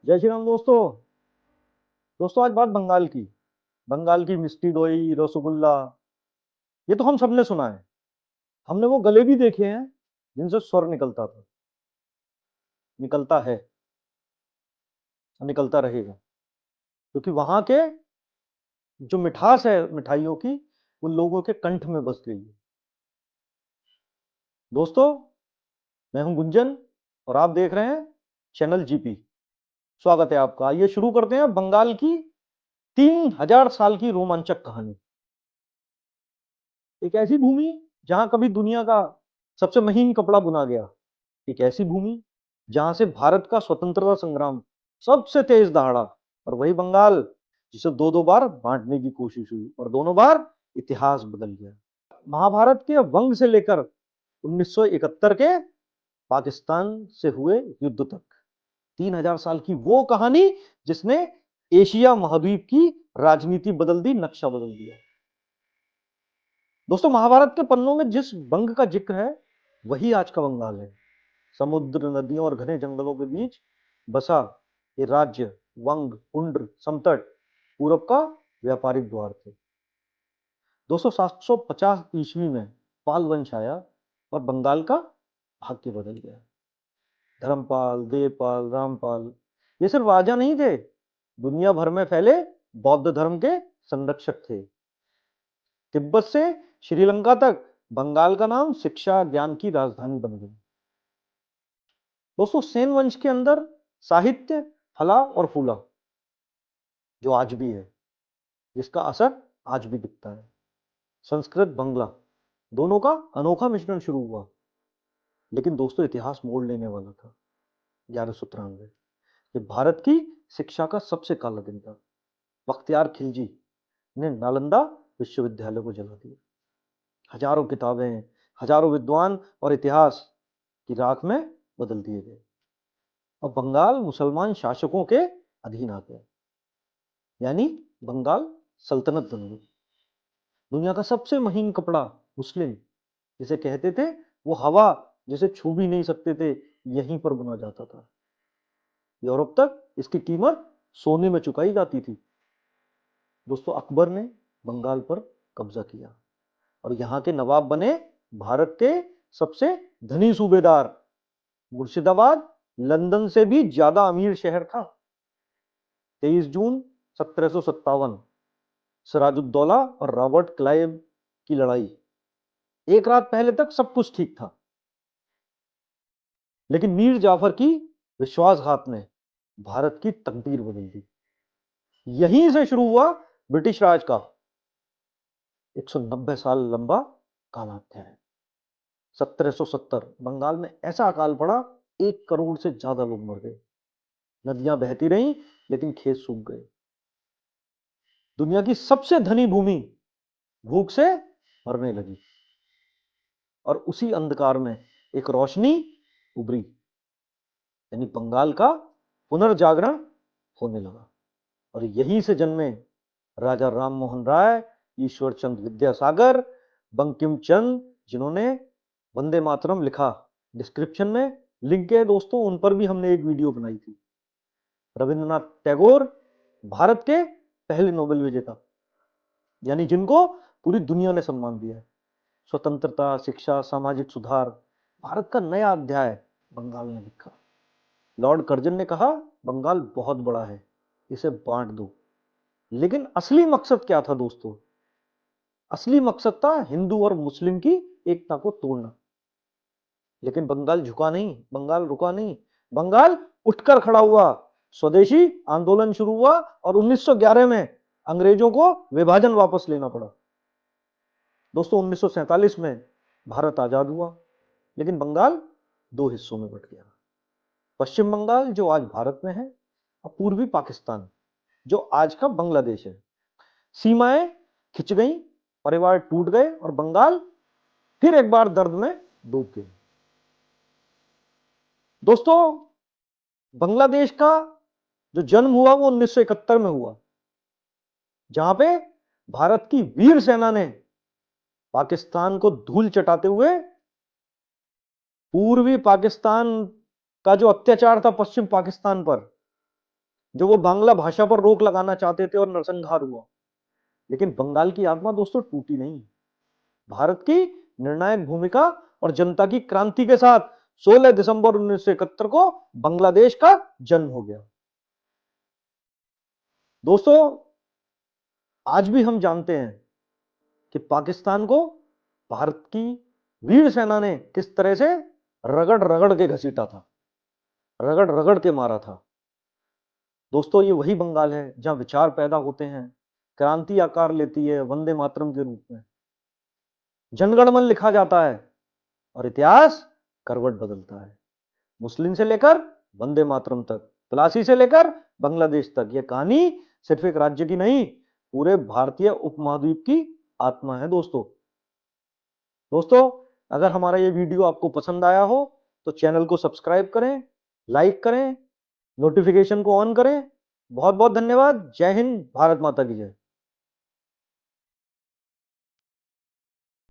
जय श्री राम दोस्तों। दोस्तों आज बात बंगाल की मिष्टी दोई रसगुल्ला। ये तो हम सबने सुना है। हमने वो गले भी देखे हैं जिनसे स्वर निकलता था, निकलता है और निकलता रहेगा, क्योंकि वहां के जो मिठास है मिठाइयों की, उन लोगों के कंठ में बस गई है। दोस्तों, मैं हूं गुंजन और आप देख रहे हैं चैनल जीपी। स्वागत है आपका। आइए शुरू करते हैं बंगाल की 3000 साल की रोमांचक कहानी। एक ऐसी भूमि जहां कभी दुनिया का सबसे महीन कपड़ा बुना गया। एक ऐसी भूमि जहां से भारत का स्वतंत्रता संग्राम सबसे तेज दहाड़ा। और वही बंगाल जिसे दो दो बार बांटने की कोशिश हुई और दोनों बार इतिहास बदल गया। महाभारत के वंग से लेकर 1971 के पाकिस्तान से हुए युद्ध तक 3000 साल की वो कहानी जिसने एशिया महाद्वीप की राजनीति बदल दी, नक्शा बदल दिया। दोस्तों, महाभारत के पन्नों में जिस वंग का जिक्र है वही आज का बंगाल है। समुद्र, नदियों और घने जंगलों के बीच बसा ये राज्य, वंग, पुंड्र, समतट पूरब का व्यापारिक द्वार थे। 750 ईस्वी में पाल वंश आया और बंगाल का भाग्य बदल गया। धर्मपाल, देवपाल, रामपाल ये सिर्फ राजा नहीं थे, दुनिया भर में फैले बौद्ध धर्म के संरक्षक थे। तिब्बत से श्रीलंका तक बंगाल का नाम शिक्षा ज्ञान की राजधानी बन गई। दोस्तों, सेन वंश के अंदर साहित्य फला और फूला, जो आज भी है, जिसका असर आज भी दिखता है। संस्कृत बंगला दोनों का अनोखा मिश्रण शुरू हुआ। लेकिन दोस्तों, इतिहास मोड़ लेने वाला था 1193। ये भारत की शिक्षा का सबसे काला दिन था। बख्तियार खिलजी ने नालंदा विश्वविद्यालय को जला दिया। हजारों किताबें, हजारों विद्वान और इतिहास की राख में बदल दिए गए। और बंगाल मुसलमान शासकों के अधीन आ गया, यानी बंगाल सल्तनत बन गई। दुनिया का सबसे महीन कपड़ा मुस्लिम जिसे कहते थे, वो हवा जिसे छू भी नहीं सकते थे, यहीं पर बुना जाता था। यूरोप तक इसकी कीमत सोने में चुकाई जाती थी। दोस्तों, अकबर ने बंगाल पर कब्जा किया और यहाँ के नवाब बने भारत के सबसे धनी सूबेदार। मुर्शिदाबाद लंदन से भी ज्यादा अमीर शहर था। 23 जून 1757 सिराजुद्दौला और रॉबर्ट क्लाइव की लड़ाई। एक रात पहले तक सब कुछ ठीक था, लेकिन मीर जाफर की विश्वासघात ने भारत की तकदीर बदल दी। यहीं से शुरू हुआ ब्रिटिश राज का 190 साल लंबा कालाध्याय। 1770 बंगाल में ऐसा अकाल पड़ा, 1 करोड़ से ज्यादा लोग मर गए। नदियां बहती रहीं, लेकिन खेत सूख गए। दुनिया की सबसे धनी भूमि भूख से मरने लगी। और उसी अंधकार में एक रोशनी उभरी, यानी बंगाल का पुनर्जागरण होने लगा। और यहीं से जन्मे राजा राम मोहन राय, ईश्वर चंद विद्यासागर, बंकिम चंद, जिन्होंने वंदे मातरम लिखा। डिस्क्रिप्शन में लिंक है दोस्तों, उन पर भी हमने एक वीडियो बनाई थी। रविंद्रनाथ टैगोर, भारत के पहले नोबेल विजेता, यानी जिनको पूरी दुनिया ने सम्मान दिया है। स्वतंत्रता, शिक्षा, सामाजिक सुधार, भारत का नया अध्याय बंगाल ने लिखा। लॉर्ड कर्जन ने कहा, बंगाल बहुत बड़ा है, इसे बांट दो। लेकिन असली मकसद क्या था दोस्तों? असली मकसद था हिंदू और मुस्लिम की एकता को तोड़ना। लेकिन बंगाल झुका नहीं, बंगाल रुका नहीं, बंगाल उठकर खड़ा हुआ। स्वदेशी आंदोलन शुरू हुआ और 1911 में अंग्रेजों को विभाजन वापस लेना पड़ा। दोस्तों, 1947 में भारत आजाद हुआ, लेकिन बंगाल दो हिस्सों में बट गया। पश्चिम बंगाल जो आज भारत में है, और पूर्वी पाकिस्तान जो आज का बांग्लादेश है। सीमाएं खिंच गई, परिवार टूट गए और बंगाल फिर एक बार दर्द में डूब गए। दोस्तों, बांग्लादेश का जो जन्म हुआ वो 1971 में हुआ, जहां पे भारत की वीर सेना ने पाकिस्तान को धूल चटाते हुए पूर्वी पाकिस्तान का जो अत्याचार था पश्चिम पाकिस्तान पर, जो वो बांग्ला भाषा पर रोक लगाना चाहते थे और नरसंहार हुआ। लेकिन बंगाल की आत्मा दोस्तों टूटी नहीं। भारत की निर्णायक भूमिका और जनता की क्रांति के साथ 16 दिसंबर 1971 को बांग्लादेश का जन्म हो गया। दोस्तों, आज भी हम जानते हैं कि पाकिस्तान को भारत की वीर सेना ने किस तरह से रगड़ रगड़ के घसीटा था, रगड़ रगड़ के मारा था। दोस्तों, ये वही बंगाल है जहां विचार पैदा होते हैं, क्रांति आकार लेती है वंदे मातरम के रूप में, जनगणमन लिखा जाता है और इतिहास करवट बदलता है। मुस्लिम से लेकर वंदे मातरम तक, प्लासी से लेकर बांग्लादेश तक, यह कहानी सिर्फ एक राज्य की नहीं, पूरे भारतीय उपमहाद्वीप की आत्मा है। दोस्तों, अगर हमारा ये वीडियो आपको पसंद आया हो तो चैनल को सब्सक्राइब करें, लाइक करें, नोटिफिकेशन को ऑन करें। बहुत बहुत धन्यवाद। जय हिंद, भारत माता की जय।